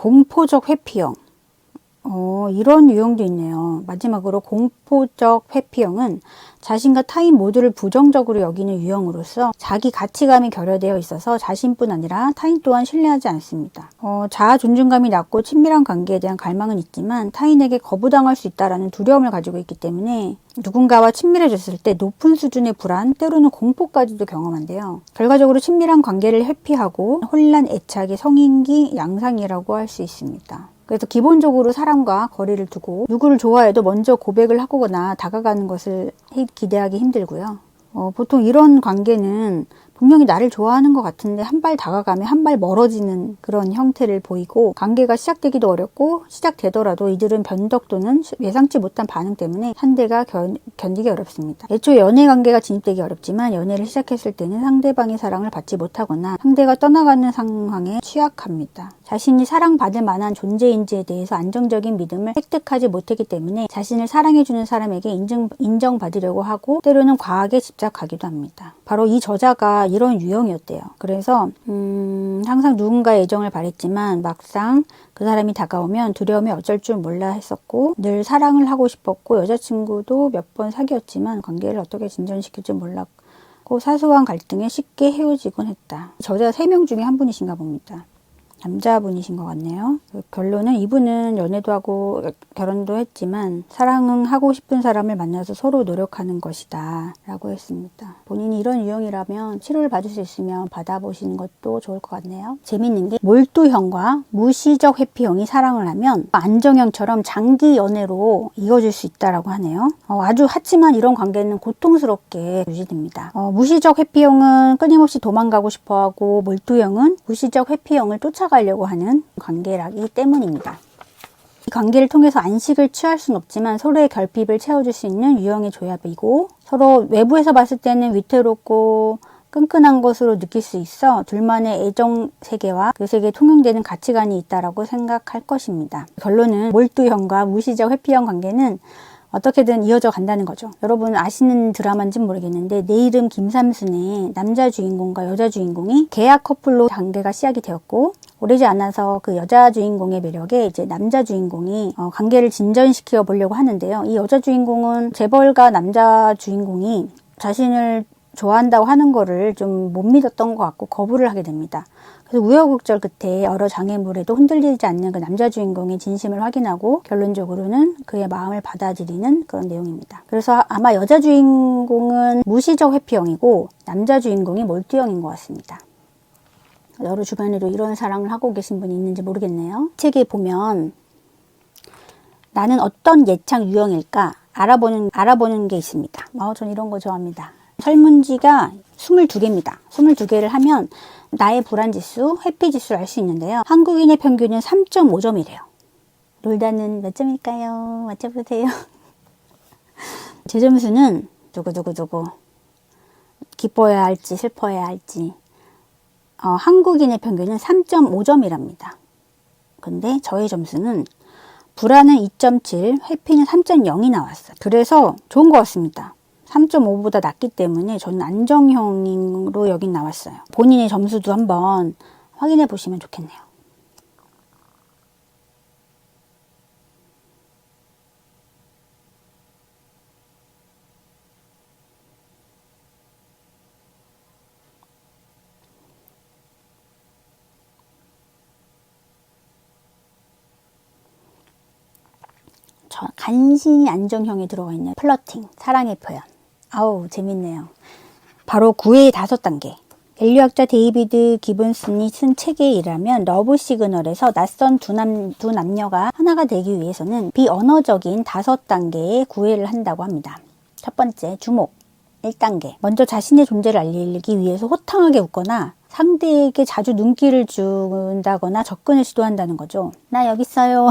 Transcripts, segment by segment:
공포적 회피형. 이런 유형도 있네요. 마지막으로 공포적 회피형은 자신과 타인 모두를 부정적으로 여기는 유형으로서 자기 가치감이 결여되어 있어서 자신뿐 아니라 타인 또한 신뢰하지 않습니다. 자아 존중감이 낮고 친밀한 관계에 대한 갈망은 있지만 타인에게 거부당할 수 있다는 두려움을 가지고 있기 때문에 누군가와 친밀해졌을 때 높은 수준의 불안, 때로는 공포까지도 경험한대요. 결과적으로 친밀한 관계를 회피하고 혼란, 애착의 성인기 양상이라고 할 수 있습니다. 그래서 기본적으로 사람과 거리를 두고 누구를 좋아해도 먼저 고백을 하거나 다가가는 것을 기대하기 힘들고요. 보통 이런 관계는 분명히 나를 좋아하는 것 같은데 한 발 다가가면 한 발 멀어지는 그런 형태를 보이고 관계가 시작되기도 어렵고 시작되더라도 이들은 변덕 또는 예상치 못한 반응 때문에 상대가 견디기 어렵습니다. 애초에 연애 관계가 진입되기 어렵지만 연애를 시작했을 때는 상대방의 사랑을 받지 못하거나 상대가 떠나가는 상황에 취약합니다. 자신이 사랑받을 만한 존재인지에 대해서 안정적인 믿음을 획득하지 못했기 때문에 자신을 사랑해주는 사람에게 인정받으려고 하고 때로는 과하게 집착하기도 합니다. 바로 이 저자가 이런 유형이었대요. 그래서 항상 누군가의 애정을 바랬지만 막상 그 사람이 다가오면 두려움이 어쩔 줄 몰라 했었고 늘 사랑을 하고 싶었고 여자친구도 몇 번 사귀었지만 관계를 어떻게 진전시킬지 몰랐고 사소한 갈등에 쉽게 헤어지곤 했다. 저자 3명 중에 한 분이신가 봅니다. 남자분이신 것 같네요. 결론은 이분은 연애도 하고 결혼도 했지만 사랑은 하고 싶은 사람을 만나서 서로 노력하는 것이다 라고 했습니다. 본인이 이런 유형이라면 치료를 받을 수 있으면 받아보시는 것도 좋을 것 같네요. 재밌는 게 몰두형과 무시적 회피형이 사랑을 하면 안정형처럼 장기 연애로 이어질 수 있다라고 하네요. 아주 하지만 이런 관계는 고통스럽게 유지됩니다. 무시적 회피형은 끊임없이 도망가고 싶어하고 몰두형은 무시적 회피형을 쫓아가려고 하는 관계라기 때문입니다. 이 관계를 통해서 안식을 취할 수는 없지만 서로의 결핍을 채워줄 수 있는 유형의 조합이고 서로 외부에서 봤을 때는 위태롭고 끈끈한 것으로 느낄 수 있어 둘만의 애정 세계와 그 세계에 통용되는 가치관이 있다고 생각할 것입니다. 결론은 몰두형과 무시적 회피형 관계는 어떻게든 이어져 간다는 거죠. 여러분 아시는 드라마인지는 모르겠는데 내 이름 김삼순의 남자 주인공과 여자 주인공이 계약 커플로 관계가 시작이 되었고 오래지 않아서 그 여자 주인공의 매력에 이제 남자 주인공이 관계를 진전시켜 보려고 하는데요. 이 여자 주인공은 재벌가 남자 주인공이 자신을 좋아한다고 하는 거를 좀 못 믿었던 것 같고 거부를 하게 됩니다. 그래서 우여곡절 끝에 여러 장애물에도 흔들리지 않는 그 남자 주인공의 진심을 확인하고 결론적으로는 그의 마음을 받아들이는 그런 내용입니다. 그래서 아마 여자 주인공은 무시적 회피형이고 남자 주인공이 몰두형인 것 같습니다. 여러 주변에도 이런 사랑을 하고 계신 분이 있는지 모르겠네요. 책에 보면 나는 어떤 예창 유형일까 알아보는 게 있습니다. 전 이런 거 좋아합니다. 설문지가 22개입니다. 22개를 하면 나의 불안지수, 회피지수를 알 수 있는데요. 한국인의 평균은 3.5점이래요. 롤다는 몇 점일까요? 맞춰보세요. 제 점수는 두구두구두구 기뻐해야 할지 슬퍼해야 할지 한국인의 평균은 3.5점이랍니다. 근데 저의 점수는 불안은 2.7, 회피는 3.0이 나왔어요. 그래서 좋은 것 같습니다. 3.5보다 낮기 때문에 저는 안정형으로 여긴 나왔어요. 본인의 점수도 한번 확인해 보시면 좋겠네요. 간신히 안정형에 들어가 있는 플러팅, 사랑의 표현. 아우 재밌네요. 바로 9의 5단계. 인류학자 데이비드 기본슨이 쓴 책에 의하면 러브 시그널에서 낯선 두 남녀가 하나가 되기 위해서는 비언어적인 5단계의 구애를 한다고 합니다. 첫 번째, 주목. 1단계. 먼저 자신의 존재를 알리기 위해서 호탕하게 웃거나 상대에게 자주 눈길을 준다거나 접근을 시도한다는 거죠. 나 여기 있어요.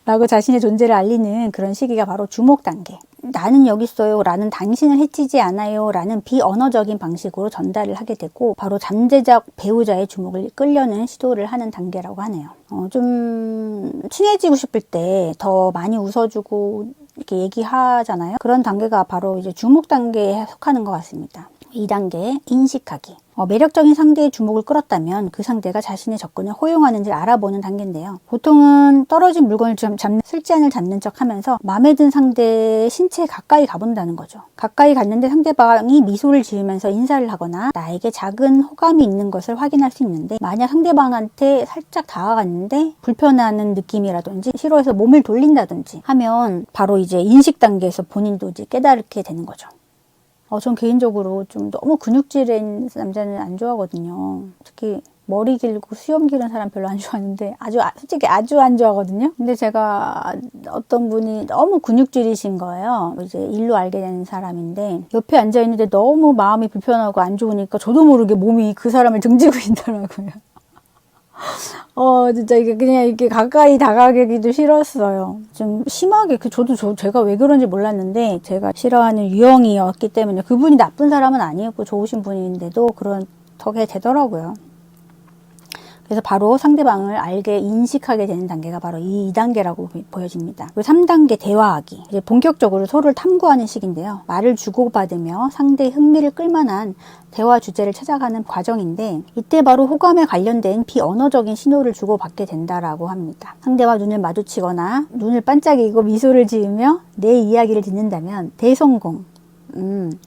라고 자신의 존재를 알리는 그런 시기가 바로 주목 단계. 나는 여기 있어요 라는 당신을 해치지 않아요 라는 비언어적인 방식으로 전달을 하게 되고 바로 잠재적 배우자의 주목을 끌려는 시도를 하는 단계라고 하네요. 좀 친해지고 싶을 때 더 많이 웃어주고 이렇게 얘기하잖아요. 그런 단계가 바로 이제 주목 단계에 속하는 것 같습니다. 2단계 인식하기. 매력적인 상대의 주목을 끌었다면 그 상대가 자신의 접근을 허용하는지를 알아보는 단계인데요. 보통은 떨어진 물건을 술잔을 잡는 척 하면서 마음에 든 상대의 신체에 가까이 가본다는 거죠. 가까이 갔는데 상대방이 미소를 지으면서 인사를 하거나 나에게 작은 호감이 있는 것을 확인할 수 있는데, 만약 상대방한테 살짝 다가갔는데 불편해하는 느낌이라든지 싫어해서 몸을 돌린다든지 하면 바로 이제 인식 단계에서 본인도 이제 깨닫게 되는 거죠. 전 개인적으로 좀 너무 근육질인 남자는 안 좋아하거든요. 특히 머리 길고 수염 기른 사람 별로 안 좋아하는데 솔직히 아주 안 좋아하거든요. 근데 제가 어떤 분이 너무 근육질이신 거예요. 이제 일로 알게 된 사람인데 옆에 앉아있는데 너무 마음이 불편하고 안 좋으니까 저도 모르게 몸이 그 사람을 등지고 있더라고요. 진짜 이게 그냥 이렇게 가까이 다가가기도 싫었어요. 좀 심하게, 제가 왜 그런지 몰랐는데, 제가 싫어하는 유형이었기 때문에, 그분이 나쁜 사람은 아니었고 좋으신 분인데도 그렇게 되더라고요. 그래서 바로 상대방을 알게 인식하게 되는 단계가 바로 이 2단계라고 보여집니다. 그리고 3단계 대화하기. 이제 본격적으로 서로를 탐구하는 시기인데요. 말을 주고받으며 상대의 흥미를 끌만한 대화 주제를 찾아가는 과정인데, 이때 바로 호감에 관련된 비언어적인 신호를 주고받게 된다라고 합니다. 상대와 눈을 마주치거나 눈을 반짝이고 미소를 지으며 내 이야기를 듣는다면 대성공.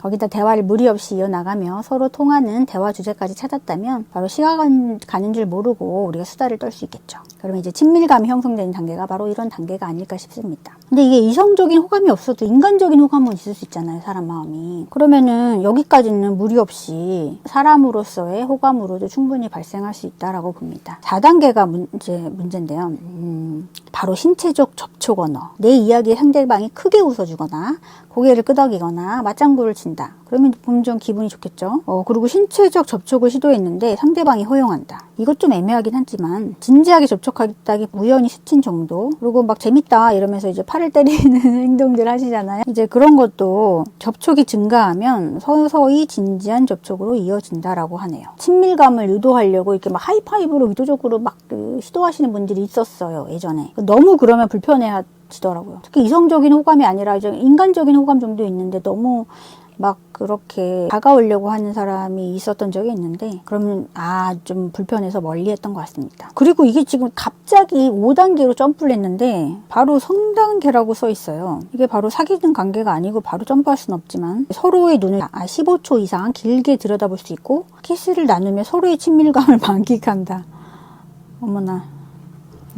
거기다 대화를 무리 없이 이어나가며 서로 통하는 대화 주제까지 찾았다면 바로 시간 가는 줄 모르고 우리가 수다를 떨 수 있겠죠. 그러면 이제 친밀감이 형성되는 단계가 바로 이런 단계가 아닐까 싶습니다. 근데 이게 이성적인 호감이 없어도 인간적인 호감은 있을 수 있잖아요, 사람 마음이. 그러면은 여기까지는 무리 없이 사람으로서의 호감으로도 충분히 발생할 수 있다라고 봅니다. 4단계가 문제인데요. 바로 신체적 접촉 언어. 내 이야기에 상대방이 크게 웃어주거나 고개를 끄덕이거나 맞장구를 친다. 그러면 좀 기분이 좋겠죠. 그리고 신체적 접촉을 시도했는데 상대방이 허용한다. 이것 좀 애매하긴 하지만 진지하게 접촉하겠다기 우연히 스친 정도. 그리고 막 재밌다 이러면서 이제 팔을 때리는 행동들 하시잖아요. 이제 그런 것도 접촉이 증가하면 서서히 진지한 접촉으로 이어진다라고 하네요. 친밀감을 유도하려고 이렇게 막 하이파이브로 의도적으로 막 시도하시는 분들이 있었어요, 예전에. 너무 그러면 불편해지더라고요. 특히 이성적인 호감이 아니라 이제 인간적인 호감 정도 있는데 너무 막 그렇게 다가오려고 하는 사람이 있었던 적이 있는데, 그러면 좀 불편해서 멀리 했던 것 같습니다. 그리고 이게 지금 갑자기 5단계로 점프를 했는데 바로 성단계라고 써 있어요. 이게 바로 사귀는 관계가 아니고 바로 점프할 수는 없지만 서로의 눈을 15초 이상 길게 들여다볼 수 있고 키스를 나누며 서로의 친밀감을 만끽한다. 어머나,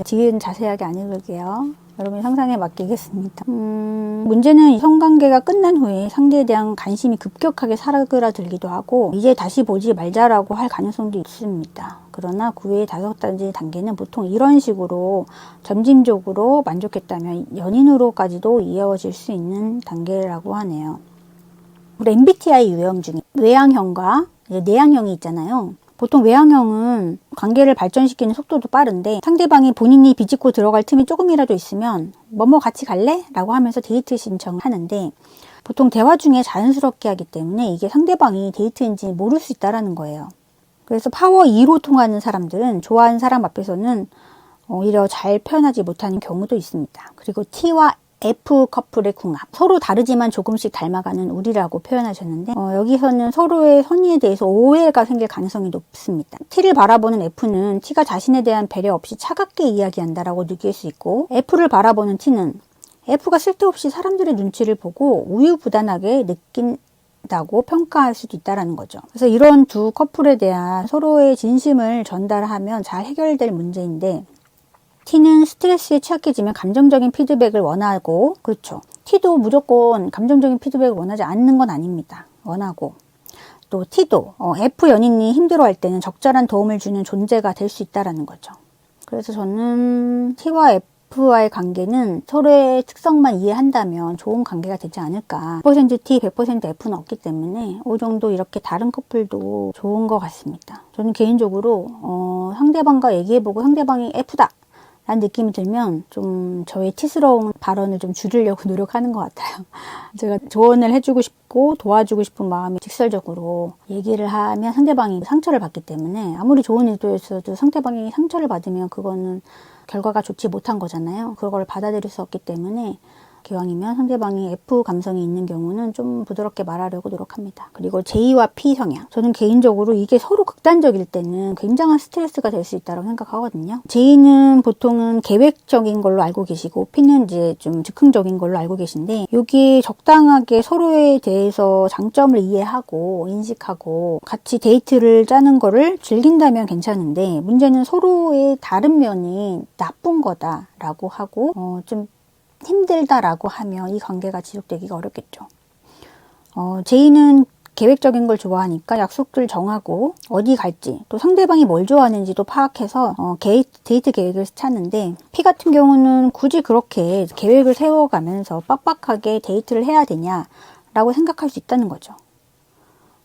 뒤에는 자세하게 안 읽을게요. 여러분 상상에 맡기겠습니다. 문제는 성관계가 끝난 후에 상대에 대한 관심이 급격하게 사그라들기도 하고 이제 다시 보지 말자라고 할 가능성도 있습니다. 그러나 그 외의 5가지 단계는 보통 이런 식으로 점진적으로 만족했다면 연인으로까지도 이어질 수 있는 단계라고 하네요. 우리 MBTI 유형 중에 외향형과 내향형이 있잖아요. 보통 외향형은 관계를 발전시키는 속도도 빠른데 상대방이 본인이 비집고 들어갈 틈이 조금이라도 있으면 뭐뭐 같이 갈래? 라고 하면서 데이트 신청을 하는데, 보통 대화 중에 자연스럽게 하기 때문에 이게 상대방이 데이트인지 모를 수 있다는 거예요. 그래서 파워 2로 통하는 사람들은 좋아하는 사람 앞에서는 오히려 잘 표현하지 못하는 경우도 있습니다. 그리고 T와 F 커플의 궁합. 서로 다르지만 조금씩 닮아가는 우리라고 표현하셨는데, 여기서는 서로의 선의에 대해서 오해가 생길 가능성이 높습니다. T를 바라보는 F는 T가 자신에 대한 배려 없이 차갑게 이야기한다라고 느낄 수 있고, F를 바라보는 T는 F가 쓸데없이 사람들의 눈치를 보고 우유부단하게 느낀다고 평가할 수도 있다는 거죠. 그래서 이런 두 커플에 대한 서로의 진심을 전달하면 잘 해결될 문제인데, T는 스트레스에 취약해지면 감정적인 피드백을 원하고, 그렇죠. T도 무조건 감정적인 피드백을 원하지 않는 건 아닙니다. 원하고. 또 T도 F 연인이 힘들어할 때는 적절한 도움을 주는 존재가 될 수 있다는 거죠. 그래서 저는 T와 F와의 관계는 서로의 특성만 이해한다면 좋은 관계가 되지 않을까. 100% T, 100% F는 없기 때문에 어느 정도 이렇게 다른 커플도 좋은 것 같습니다. 저는 개인적으로 상대방과 얘기해보고 상대방이 F다 라는 느낌이 들면 좀 저의 T스러운 발언을 좀 줄이려고 노력하는 것 같아요. 제가 조언을 해주고 싶고 도와주고 싶은 마음이 직설적으로 얘기를 하면 상대방이 상처를 받기 때문에, 아무리 좋은 의도였어도 상대방이 상처를 받으면 그거는 결과가 좋지 못한 거잖아요. 그걸 받아들일 수 없기 때문에 기왕이면 상대방이 F 감성이 있는 경우는 좀 부드럽게 말하려고 노력합니다. 그리고 J와 P 성향. 저는 개인적으로 이게 서로 극단적일 때는 굉장한 스트레스가 될 수 있다고 생각하거든요. J는 보통은 계획적인 걸로 알고 계시고 P는 이제 좀 즉흥적인 걸로 알고 계신데 여기 적당하게 서로에 대해서 장점을 이해하고 인식하고 같이 데이트를 짜는 거를 즐긴다면 괜찮은데 문제는 서로의 다른 면이 나쁜 거다라고 하고 좀 힘들다라고 하면 이 관계가 지속되기가 어렵겠죠. J는 계획적인 걸 좋아하니까 약속들 정하고 어디 갈지 또 상대방이 뭘 좋아하는지도 파악해서 데이트 계획을 찾는데 P 같은 경우는 굳이 그렇게 계획을 세워가면서 빡빡하게 데이트를 해야 되냐라고 생각할 수 있다는 거죠.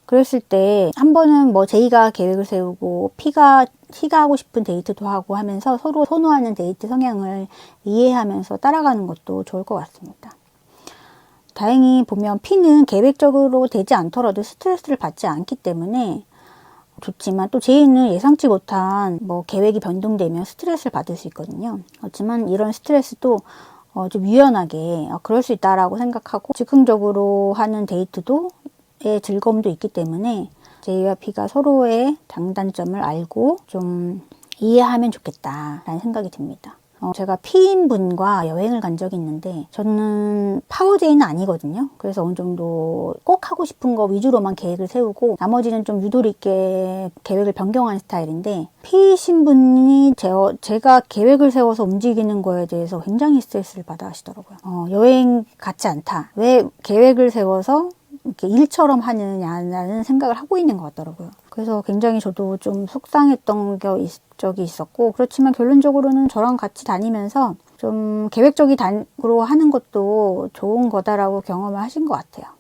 그랬을 때 한 번은 뭐 J가 계획을 세우고 P가 하고 싶은 데이트도 하고 하면서 서로 선호하는 데이트 성향을 이해하면서 따라가는 것도 좋을 것 같습니다. 다행히 보면 P는 계획적으로 되지 않더라도 스트레스를 받지 않기 때문에 좋지만 또 J는 예상치 못한 뭐 계획이 변동되면 스트레스를 받을 수 있거든요. 그렇지만 이런 스트레스도 좀 유연하게 그럴 수 있다라고 생각하고 즉흥적으로 하는 데이트도 즐거움도 있기 때문에 J와 P가 서로의 장단점을 알고 좀 이해하면 좋겠다라는 생각이 듭니다. 제가 P인 분과 여행을 간 적이 있는데 저는 파워 J는 아니거든요. 그래서 어느 정도 꼭 하고 싶은 거 위주로만 계획을 세우고 나머지는 좀 유도리 있게 계획을 변경하는 스타일인데 P이신 분이 제가 계획을 세워서 움직이는 거에 대해서 굉장히 스트레스를 받아 하시더라고요. 여행 같지 않다. 왜 계획을 세워서 이렇게 일처럼 하느냐라는 생각을 하고 있는 것 같더라고요. 그래서 굉장히 저도 좀 속상했던 적이 있었고 그렇지만 결론적으로는 저랑 같이 다니면서 좀 계획적으로 하는 것도 좋은 거다라고 경험을 하신 것 같아요.